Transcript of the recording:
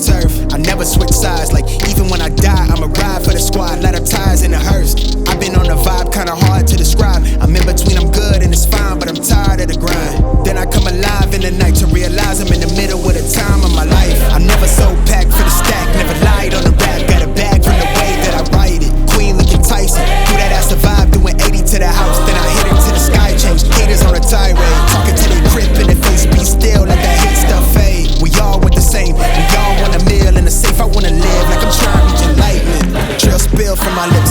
turf. I never switch sides, like even when I die, I'ma ride for the squad, let our ties in the hearse. I've been on a vibe, kinda hard to describe. I'm in between, I'm good and it's fine, but I'm tired of the grind. Then I come alive in the night to realize I'm in the middle of the time of my life. I'm never so packed for the stack, never lied on the rap. Got a bag from the way that I write it. Queen looking Tyson, through that I survived, doing 80 to the house. Then I hit her to the sky, changed haters on a tirade. Talking to their crib in the face, be still, let that hit stuff fade. We all want the same, we all want a meal in the safe. I wanna live like I'm trying to reach enlightenment. Trail spill from my lips.